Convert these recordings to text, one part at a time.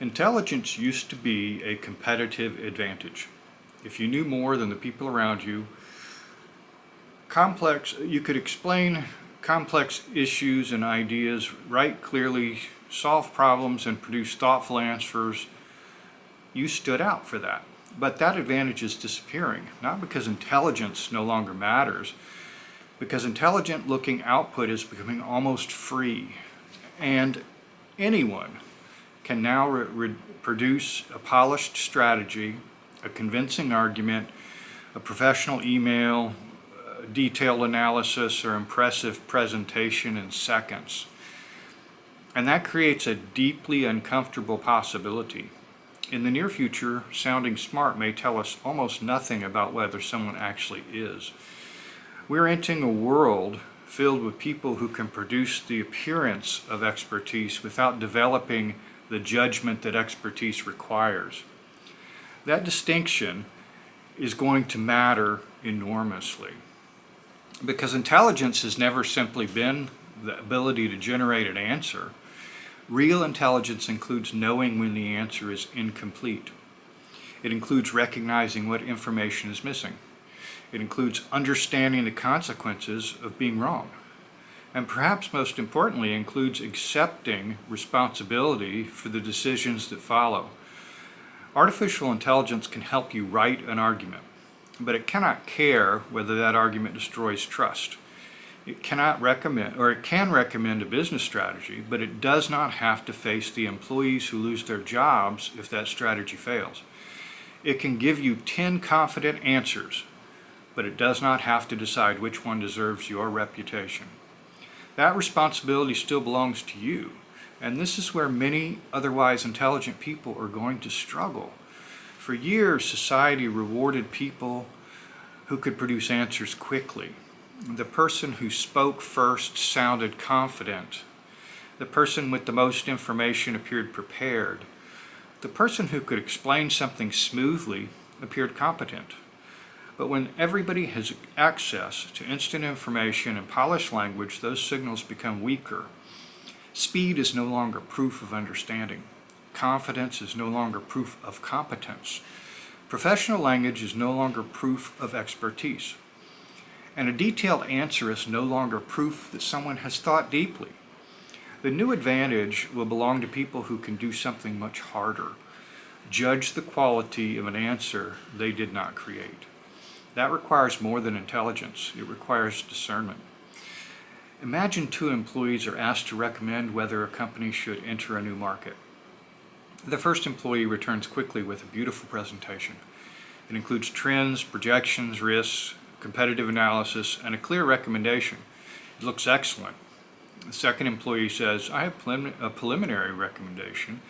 Intelligence used to be a competitive advantage. If you knew more than the people around you, you could explain complex issues and ideas, write clearly, solve problems, and produce thoughtful answers. You stood out for that. But that advantage is disappearing, not because intelligence no longer matters, because intelligent looking output is becoming almost free. And anyone can now produce a polished strategy, a convincing argument, a professional email, a detailed analysis, or impressive presentation in seconds. And that creates a deeply uncomfortable possibility. In the near future, sounding smart may tell us almost nothing about whether someone actually is. We're entering a world filled with people who can produce the appearance of expertise without developing the judgment that expertise requires. That distinction is going to matter enormously, because intelligence has never simply been the ability to generate an answer. Real intelligence includes knowing when the answer is incomplete. It includes recognizing what information is missing. It includes understanding the consequences of being wrong. And perhaps most importantly, includes accepting responsibility for the decisions that follow. Artificial intelligence can help you write an argument, but it cannot care whether that argument destroys trust. It cannot recommend, or it can recommend a business strategy, but it does not have to face the employees who lose their jobs if that strategy fails. It can give you 10 confident answers, but it does not have to decide which one deserves your reputation. That responsibility still belongs to you, and this is where many otherwise intelligent people are going to struggle. For years, society rewarded people who could produce answers quickly. The person who spoke first sounded confident. The person with the most information appeared prepared. The person who could explain something smoothly appeared competent. But when everybody has access to instant information and polished language, those signals become weaker. Speed is no longer proof of understanding. Confidence is no longer proof of competence. Professional language is no longer proof of expertise. And a detailed answer is no longer proof that someone has thought deeply. The new advantage will belong to people who can do something much harder: judge the quality of an answer they did not create. That requires more than intelligence. It requires discernment. Imagine 2 employees are asked to recommend whether a company should enter a new market. The first employee returns quickly with a beautiful presentation. It includes trends, projections, risks, competitive analysis, and a clear recommendation. It looks excellent. The second employee says, I have a preliminary recommendation,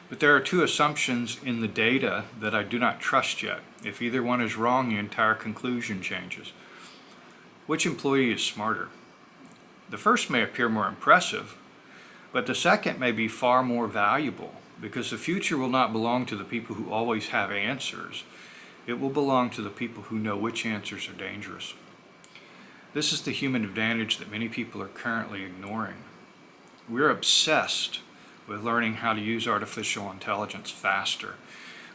but there are 2 assumptions in the data that I do not trust yet. If either one is wrong, the entire conclusion changes. Which employee is smarter? The first may appear more impressive, but the second may be far more valuable, because the future will not belong to the people who always have answers. It will belong to the people who know which answers are dangerous. This is the human advantage that many people are currently ignoring. We're obsessed with learning how to use artificial intelligence faster.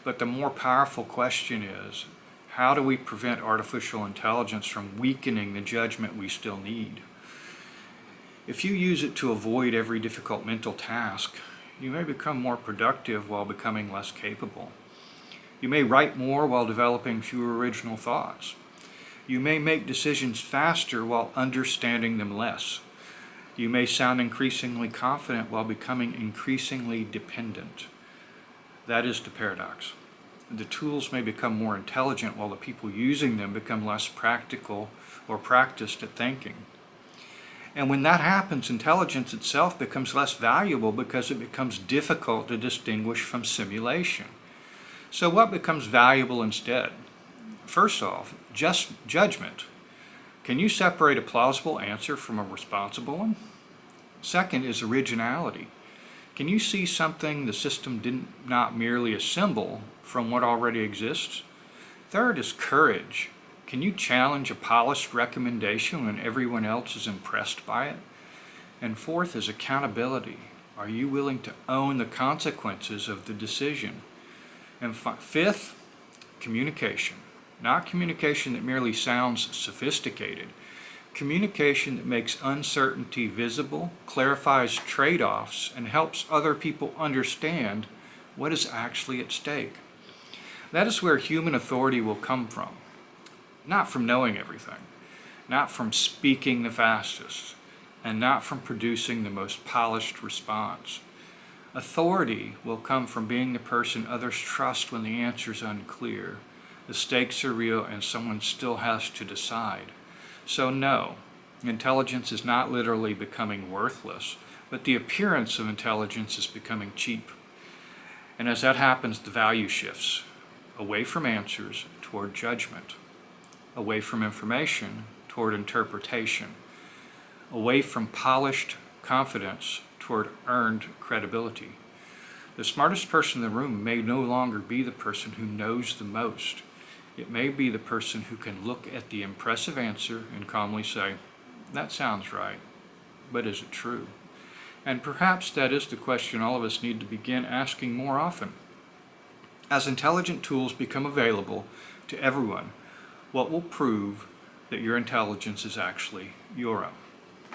But the more powerful question is, how do we prevent artificial intelligence from weakening the judgment we still need? If you use it to avoid every difficult mental task, you may become more productive while becoming less capable. You may write more while developing fewer original thoughts. You may make decisions faster while understanding them less. You may sound increasingly confident while becoming increasingly dependent. That is the paradox. The tools may become more intelligent while the people using them become less practical or practiced at thinking. And when that happens, intelligence itself becomes less valuable because it becomes difficult to distinguish from simulation. So what becomes valuable instead? First off, just judgment. Can you separate a plausible answer from a responsible one? Second is originality. Can you see something the system did not merely assemble from what already exists? Third is courage. Can you challenge a polished recommendation when everyone else is impressed by it? And fourth is accountability. Are you willing to own the consequences of the decision? And fifth, communication. Not communication that merely sounds sophisticated. Communication that makes uncertainty visible, clarifies trade-offs, and helps other people understand what is actually at stake. That is where human authority will come from. Not from knowing everything, not from speaking the fastest, and not from producing the most polished response. Authority will come from being the person others trust when the answer is unclear, the stakes are real, and someone still has to decide. So no, intelligence is not literally becoming worthless, but the appearance of intelligence is becoming cheap. And as that happens, the value shifts away from answers toward judgment, away from information toward interpretation, away from polished confidence toward earned credibility. The smartest person in the room may no longer be the person who knows the most. It may be the person who can look at the impressive answer and calmly say, that sounds right, but is it true? And perhaps that is the question all of us need to begin asking more often. As intelligent tools become available to everyone, what will prove that your intelligence is actually your own?